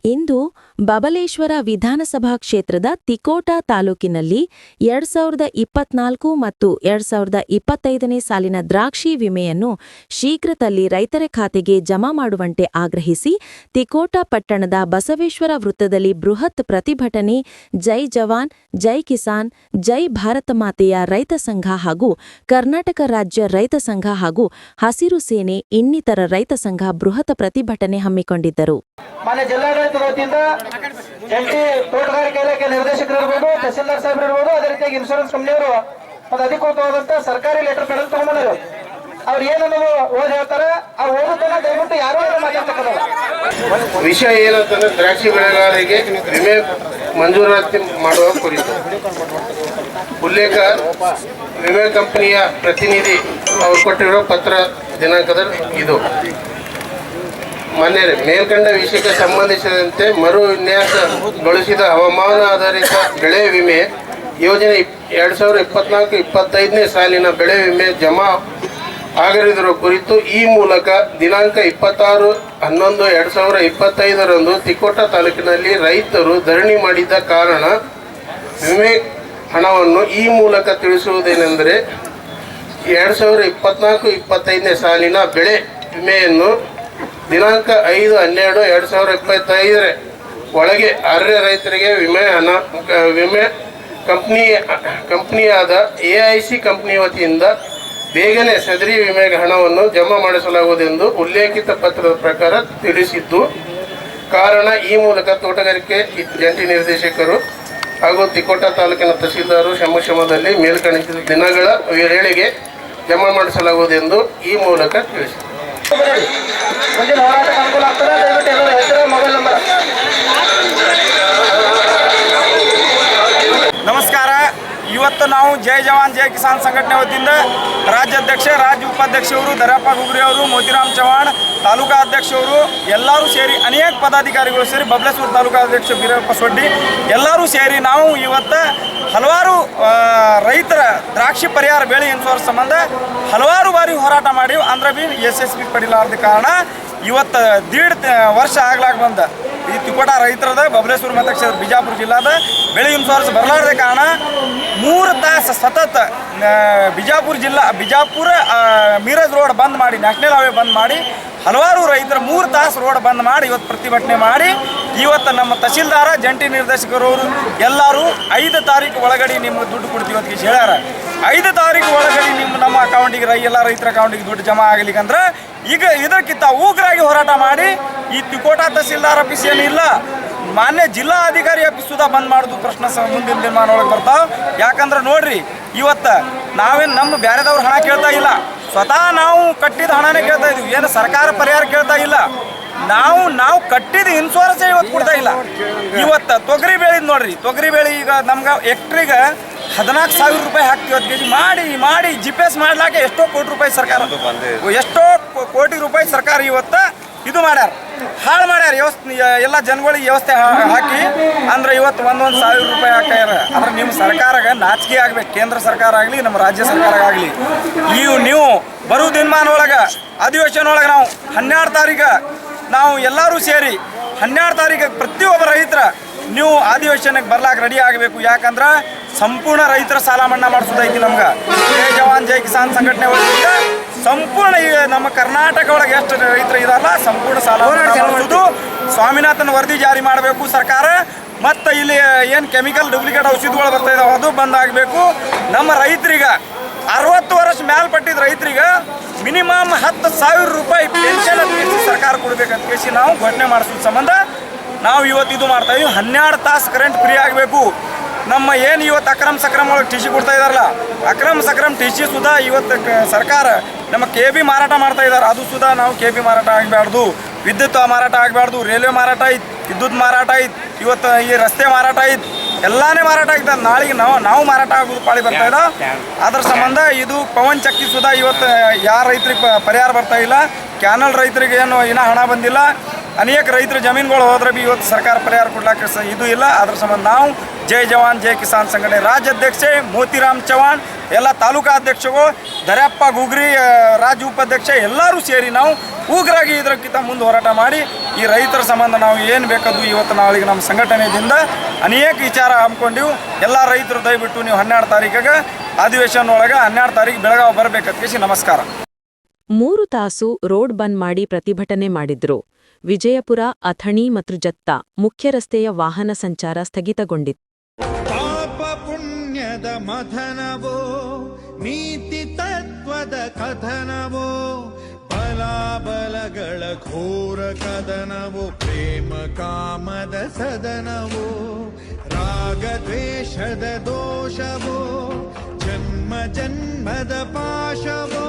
ಇಂದು ಬಬಲೇಶ್ವರ ವಿಧಾನಸಭಾ ಕ್ಷೇತ್ರದ ತಿಕೋಟ ತಾಲೂಕಿನಲ್ಲಿ 2024 ಮತ್ತು 2025ನೇ ಸಾಲಿನ ದ್ರಾಕ್ಷಿ ವಿಮೆಯನ್ನು ಶೀಘ್ರದಲ್ಲಿ ರೈತರ ಖಾತೆಗೆ ಜಮಾ ಮಾಡುವಂತೆ ಆಗ್ರಹಿಸಿ ತಿಕೋಟ ಪಟ್ಟಣದ ಬಸವೇಶ್ವರ ವೃತ್ತದಲ್ಲಿ ಬೃಹತ್ ಪ್ರತಿಭಟನೆ ಜೈ ಜವಾನ್ ಜೈ ಕಿಸಾನ್ ಜೈ ಭಾರತ ಮಾತೆಯ ರೈತ ಸಂಘ ಹಾಗೂ ಕರ್ನಾಟಕ ರಾಜ್ಯ ರೈತ ಸಂಘ ಹಾಗೂ ಹಸಿರು ಸೇನೆ ಇನ್ನಿತರ ರೈತ ಸಂಘ ಬೃಹತ್ ಪ್ರತಿಭಟನೆ ಹಮ್ಮಿಕೊಂಡಿದ್ದರು. ಮಾನ್ಯ ಜಿಲ್ಲಾಡಳಿತದ ವತಿಯಿಂದ ಜಂಟಿ ತೋಟಗಾರಿಕೆ ಇಲಾಖೆ ನಿರ್ದೇಶಕರು ಇರ್ಬೋದು, ತಹಸೀಲ್ದಾರ್ ಸಾಹೇಬರು ಇರ್ಬೋದು, ಅದೇ ರೀತಿಯಾಗಿ ಇನ್ಶೂರೆನ್ಸ್ ಕಂಪನಿಯವರು ಒಂದು ಅಧಿಕೃತವಾದಂತ ಸರ್ಕಾರಿ ಲೆಟರ್ ಪೆಡಲ್ ತಗೊಂಡ್ಬಂದರು. ಅವ್ರು ಏನನ್ನೋದು ಓದಿ ಹೇಳ್ತಾರೆ, ಅವ್ರು ಓದುತ್ತಾನೆ ದಯವಿಟ್ಟು ಯಾರು ಮಾತಾಡ್ತಕ್ಕಂಥ ವಿಷಯ ಏನಂತಂದ್ರೆ ದ್ರಾಕ್ಷಿ ಬೆಳೆಗಾರರಿಗೆ ವಿಮೆ ಮಂಜೂರಾತಿ ಮಾಡುವ ಕುರಿತು ಉಲ್ಲೇಖ ವಿಮೆ ಕಂಪನಿಯ ಪ್ರತಿನಿಧಿ ಅವರು ಕೊಟ್ಟಿರೋ ಪತ್ರ ದಿನಾಂಕದ ಇದು. ಮಾನ್ಯರೇ, ಮೇಲ್ಕಂಡ ವಿಷಯಕ್ಕೆ ಸಂಬಂಧಿಸಿದಂತೆ ಮರು ವಿನ್ಯಾಸಗೊಳಿಸಿದ ಹವಾಮಾನ ಆಧಾರಿತ ಬೆಳೆ ವಿಮೆ ಯೋಜನೆ 2024-25ನೇ ಸಾಲಿನ ಬೆಳೆ ವಿಮೆ ಜಮಾ ಆಗದಿರುವ ಕುರಿತು ಈ ಮೂಲಕ ದಿನಾಂಕ 26/11/2025ರಂದು ತಿಕೋಟ ತಾಲೂಕಿನಲ್ಲಿ ರೈತರು ಧರಣಿ ಮಾಡಿದ ಕಾರಣ ವಿಮೆ ಹಣವನ್ನು ಈ ಮೂಲಕ ತಿಳಿಸುವುದೇನೆಂದರೆ 2024-25ನೇ ಸಾಲಿನ ಬೆಳೆ ವಿಮೆಯನ್ನು ದಿನಾಂಕ 5/12/2025 ಒಳಗೆ ಅರ್ಹ ರೈತರಿಗೆ ವಿಮೆ ಕಂಪ್ನಿಯಾದ AIC ಕಂಪ್ನಿ ವತಿಯಿಂದ ಬೇಗನೆ ಸದರಿ ವಿಮೆಗೆ ಹಣವನ್ನು ಜಮಾ ಮಾಡಿಸಲಾಗುವುದೆಂದು ಉಲ್ಲೇಖಿತ ಪತ್ರದ ಪ್ರಕಾರ ತಿಳಿಸಿದ್ದು, ಕಾರಣ ಈ ಮೂಲಕ ತೋಟಗಾರಿಕೆ ಜಂಟಿ ನಿರ್ದೇಶಕರು ಹಾಗೂ ತಿಕೋಟ ತಾಲೂಕಿನ ತಹಸೀಲ್ದಾರರು ಶ್ರಮದಲ್ಲಿ ಮೇಲ್ಕಣಿಸಿದ ದಿನಗಳ ವೇಳೆಗೆ ಜಮಾ ಮಾಡಿಸಲಾಗುವುದೆಂದು ಈ ಮೂಲಕ ತಿಳಿಸಿದರು. ಮುಂದಿನ ಹೋರಾಟಕ್ಕೆ ಅನುಕೂಲ ಆಗ್ತದೆ. ದಯವಿಟ್ಟು ಎಲ್ಲರ ಹೆಸರು ಮೊಬೈಲ್ ನಂಬರ್. ನಮಸ್ಕಾರ. ಇವತ್ತು ನಾವು ಜೈ ಜವಾನ್ ಜೈ ಕಿಸಾನ್ ಸಂಘಟನೆ ವತಿಯಿಂದ ರಾಜ್ಯಾಧ್ಯಕ್ಷ ರಾಜ್ಯ ಉಪಾಧ್ಯಕ್ಷರು ದರ್ಯಪ್ಪ ಗುಗ್ರಿ ಅವರು, ಮೋತಿರಾಮ್ ಚವಾಣ್ ತಾಲೂಕಾ ಅಧ್ಯಕ್ಷರು ಎಲ್ಲರೂ ಸೇರಿ ಅನೇಕ ಪದಾಧಿಕಾರಿಗಳು ಸೇರಿ ಬಬಲೇಶ್ವರ ತಾಲೂಕಾ ಅಧ್ಯಕ್ಷ ಬೀರಪ್ಪ ಸೊಡ್ಡಿ ಎಲ್ಲರೂ ಸೇರಿ ನಾವು ಇವತ್ತು ಹಲವಾರು ರೈತರ ದ್ರಾಕ್ಷಿ ಪರಿಹಾರ ಬೆಳೆ ಇನ್ಶೂರೆನ್ಸ್ ಸಂಬಂಧ ಹಲವಾರು ಬಾರಿ ಹೋರಾಟ ಮಾಡಿ ಅಂದ್ರೆ ಬಿ ಯಶಸ್ವಿ ಪಡಿಲಾರದ ಕಾರಣ ಇವತ್ತು 1.5 ವರ್ಷ ಆಗ್ಲಾಗ ಬಂದ ಈ ತಿಕೋಟ ರೈತರದ ಬಬಲೇಶ್ವರ ಮತಕ್ಷೇತ್ರ ಬಿಜಾಪುರ ಜಿಲ್ಲಾದ ಬೆಳೆ ಇನ್ಶೂರೆನ್ಸ್ ಬರಲಾರದ ಕಾರಣ 3 ತಾಸು ಸತತ ಬಿಜಾಪುರ ಮೀರಜ್ ರೋಡ್ ಬಂದ್ ಮಾಡಿ, ನ್ಯಾಷನಲ್ ಹೈವೇ ಬಂದ್ ಮಾಡಿ ಹಲವಾರು ರೈತರು 3 ತಾಸು ರೋಡ್ ಬಂದ್ ಮಾಡಿ ಇವತ್ತು ಪ್ರತಿಭಟನೆ ಮಾಡಿ ಇವತ್ತು ನಮ್ಮ ತಹಸೀಲ್ದಾರ ಜಂಟಿ ನಿರ್ದೇಶಕರವರು ಎಲ್ಲರೂ 5 ತಾರೀಕು ಒಳಗಡೆ ನಿಮ್ಗೆ ದುಡ್ಡು ಕೊಡ್ತೀವಿ ಅಂತ ಹೇಳ್ಯಾರ. 5 ತಾರೀಕು ಒಳಗಡೆ ನಮ್ಮ ಅಕೌಂಟಿಗೆ ಎಲ್ಲ ರೈತರ ಅಕೌಂಟಿಗೆ ದುಡ್ಡು ಜಮಾ ಆಗಲಿಕ್ಕಂದ್ರೆ ಈಗ ಇದಕ್ಕಿಂತ ಉಗ್ರಾಗಿ ಹೋರಾಟ ಮಾಡಿ ಈ ತಿಕೋಟ ತಹಸೀಲ್ದಾರ್ ಆಫೀಸ್ ಏನಿಲ್ಲ, ಮಾನ್ಯ ಜಿಲ್ಲಾ ಅಧಿಕಾರಿ ಆಫೀಸ್ ಸುಧಾ ಬಂದ್ ಮಾಡೋದು ಪ್ರಶ್ನೆ ಮುಂದಿನ ದಿನಮಾನೊಳಗೆ ಬರ್ತಾವೆ. ಯಾಕಂದ್ರೆ ನೋಡ್ರಿ, ಇವತ್ತು ನಾವೇನು ನಮ್ಮ ಬೇರೆದವ್ರ ಹಣ ಕೇಳ್ತಾ ಇಲ್ಲ, ಸ್ವತಃ ನಾವು ಕಟ್ಟಿದ ಹಣನೇ ಕೇಳ್ತಾ ಇದೀವಿ. ಏನು ಸರ್ಕಾರ ಪರಿಹಾರ ಕೇಳ್ತಾ ಇಲ್ಲ, ನಾವು ಕಟ್ಟಿದ ಇನ್ಶೂರೆನ್ಸ್ ಇವತ್ತು ಕೊಡ್ತಾ ಇಲ್ಲ. ಇವತ್ತು ತೊಗರಿ ಬೆಳೆದು ನೋಡ್ರಿ, ತೊಗರಿ ಬೆಳೆ ಈಗ ನಮ್ಗೆ ಹೆಕ್ಟ್ರಿಗೆ 14,000 ರೂಪಾಯಿ ಹಾಕ್ತೀವಿ. 10 kg ಮಾಡಿ GPS ಮಾಡ್ಲಾಕೆ ಎಷ್ಟೋ ಕೋಟಿ ರೂಪಾಯಿ ಸರ್ಕಾರ, ಎಷ್ಟೋ ಕೋಟಿ ರೂಪಾಯಿ ಸರ್ಕಾರ ಇವತ್ತು ಇದು ಮಾಡ್ಯಾರ, ಹಾಳು ಮಾಡ್ಯಾರ ವ್ಯವಸ್ಥೆ. ಎಲ್ಲ ಜನಗಳಿಗೆ ವ್ಯವಸ್ಥೆ ಹಾಕಿ ಅಂದ್ರೆ ಇವತ್ತು 1,000 ರೂಪಾಯಿ ಹಾಕ್ಯಾರ. ಅಂದ್ರೆ ನಿಮ್ಮ ಸರ್ಕಾರಕ್ಕೆ ನಾಚಿಕೆ ಆಗ್ಬೇಕು, ಕೇಂದ್ರ ಸರ್ಕಾರ ಆಗಲಿ ನಮ್ಮ ರಾಜ್ಯ ಸರ್ಕಾರ ಆಗಲಿ. ನೀವು ಬರೋ ದಿನಮಾನ ಒಳಗೆ ಅಧಿವೇಶನ ಒಳಗೆ ನಾವು 12 ತಾರೀಕು ನಾವು ಎಲ್ಲರೂ ಸೇರಿ 12 ತಾರೀಕು ಪ್ರತಿಯೊಬ್ಬ ರೈತರ ನೀವು ಅಧಿವೇಶನಕ್ಕೆ ಬರ್ಲಾಕ ರೆಡಿ ಆಗಬೇಕು. ಯಾಕಂದ್ರೆ ಸಂಪೂರ್ಣ ರೈತರ ಸಾಲ ಮನ್ನಾ ಮಾಡಿಸೋದೈತಿ ನಮ್ಗೆ. ಜೈ ಜವಾನ್ ಜೈ ಕಿಸಾನ್ ಸಂಘಟನೆ ಒಳಗಿಂದ ಸಂಪೂರ್ಣ ನಮ್ಮ ಕರ್ನಾಟಕ ಒಳಗೆ ಎಷ್ಟು ರೈತರು ಇದಾರಲ್ಲ ಸಂಪೂರ್ಣ ಸಾಲ ಮಾಡಿಸೋದು. ಸ್ವಾಮಿನಾಥನ್ ವರದಿ ಜಾರಿ ಮಾಡಬೇಕು ಸರ್ಕಾರ. ಮತ್ತು ಇಲ್ಲಿ ಏನು ಕೆಮಿಕಲ್ ಡೂಪ್ಲಿಕೇಟ್ ಔಷಧಿಗಳು ಬರ್ತಾ ಇದಾವೆ ಅದು ಬಂದಾಗಬೇಕು. ನಮ್ಮ ರೈತರಿಗೆ 60 ವರ್ಷ ಮೇಲ್ಪಟ್ಟಿದ್ದ ರೈತರಿಗೆ ಮಿನಿಮಮ್ 10,000 ರೂಪಾಯಿ ಪೆನ್ಷನ್ ಸರ್ಕಾರ ಕೊಡಬೇಕಂತ ಕೇಸಿ ನಾವು ಘೋಷಣೆ ಮಾಡಿಸೋ ಸಂಬಂಧ ನಾವು ಇವತ್ತು ಇದು ಮಾಡ್ತಾಯಿದ್ವಿ. 12 ತಾಸು ಕರೆಂಟ್ ಫ್ರೀ ಆಗಬೇಕು. ನಮ್ಮ ಏನು ಇವತ್ತು ಅಕ್ರಮ ಸಕ್ರಮ ಒಳಗೆ TC ಕೊಡ್ತಾ ಇದ್ದಾರಲ್ಲ, ಅಕ್ರಮ ಸಕ್ರಮ TC ಸುಧಾ ಇವತ್ತು ಸರ್ಕಾರ ನಮ್ಮ KB ಮಾರಾಟ ಮಾಡ್ತಾ ಇದ್ದಾರೆ. ಅದು ಸುಧಾ ನಾವು KB ಮಾರಾಟ ಆಗಬಾರ್ದು, ವಿದ್ಯುತ್ ಮಾರಾಟ ಆಗಬಾರ್ದು, ರೈಲ್ವೆ ಮಾರಾಟ ಐತೆ, ವಿದ್ಯುತ್ ಮಾರಾಟ ಐತೆ, ಇವತ್ತು ಈ ರಸ್ತೆ ಮಾರಾಟ ಐತೆ, ಎಲ್ಲಾನೇ ಮಾರಾಟ ಆಗ್ತದೆ. ನಾಳೆಗೆ ನಾವು ಮಾರಾಟ ಆಗೋದು ಪಾಳಿ ಬರ್ತಾ ಇದ್ದ. ಅದ್ರ ಸಂಬಂಧ ಇದು ಪವನ್ ಚಕ್ಕಿ ಸುಧಾ ಇವತ್ತು ಯಾರ ರೈತರಿಗೆ ಪರಿಹಾರ ಬರ್ತಾ ಇಲ್ಲ. ಕ್ಯಾನಲ್ ರೈತರಿಗೆ ಏನು ಇನ್ನೂ ಹಣ ಬಂದಿಲ್ಲ. ಅನೇಕ ರೈತರ ಜಮೀನುಗಳು ಹೋದ್ರೆ ಬಿ ಇವತ್ತು ಸರ್ಕಾರ ಪರಿಹಾರ ಕೊಡ್ಲಾಕ ಇದು ಇಲ್ಲ. ಅದ್ರ ಸಂಬಂಧ ನಾವು ಜೈ ಜವಾನ್ ಜೈ ಕಿಸಾನ್ ಸಂಘಟನೆ ರಾಜ್ಯಾಧ್ಯಕ್ಷೆ ಮೋತಿರಾಮ್ ಚವಾಣ್, ಎಲ್ಲ ತಾಲೂಕಾ ಅಧ್ಯಕ್ಷರು, ದರ್ಯಪ್ಪ ಗುಗ್ರಿ ರಾಜ್ಯ ಉಪಾಧ್ಯಕ್ಷ ಎಲ್ಲರೂ ಸೇರಿ ನಾವು ಉಗ್ರಾಗಿ ಇದಕ್ಕಿಂತ ಮುಂದೆ ಹೋರಾಟ ಮಾಡಿ ಈ ರೈತರ ಸಂಬಂಧ ನಾವು ಏನು ಬೇಕಾದ್ವು ಇವತ್ತು ನಾಳೆಗೆ ನಮ್ಮ ಸಂಘಟನೆಯಿಂದ ಅನೇಕ ವಿಚಾರ ಹಮ್ಮಿಕೊಂಡಿವು. ಎಲ್ಲ ರೈತರು ದಯವಿಟ್ಟು ನೀವು 12 ತಾರೀಕಿಗೆ ಅಧಿವೇಶನ ಒಳಗೆ 12 ತಾರೀಕು ಬೆಳಗಾವಿ ಬರಬೇಕಂತ ನಮಸ್ಕಾರ. 3 ತಾಸು ರೋಡ್ ಬಂದ್ ಮಾಡಿ ಪ್ರತಿಭಟನೆ ಮಾಡಿದ್ರು. ವಿಜಯಪುರ, ಅಥಣಿ ಮತ್ತು ಜತ್ತ ಮುಖ್ಯ ರಸ್ತೆಯ ವಾಹನ ಸಂಚಾರ ಸ್ಥಗಿತಗೊಂಡಿತ್ತು. ಪಾಪ ಪುಣ್ಯದ ಮಥನವೋ, ನೀತಿ ತತ್ವದ ಕಥನವೋ, ಬಲಾಬಲಗಳ ಘೋರ ಕದನವೋ, ಪ್ರೇಮ ಕಾಮದ ಸದನವೋ, ರಾಗ ದ್ವೇಷದ ದೋಷವೋ, ಜನ್ಮ ಜನ್ಮದ ಪಾಶವೋ.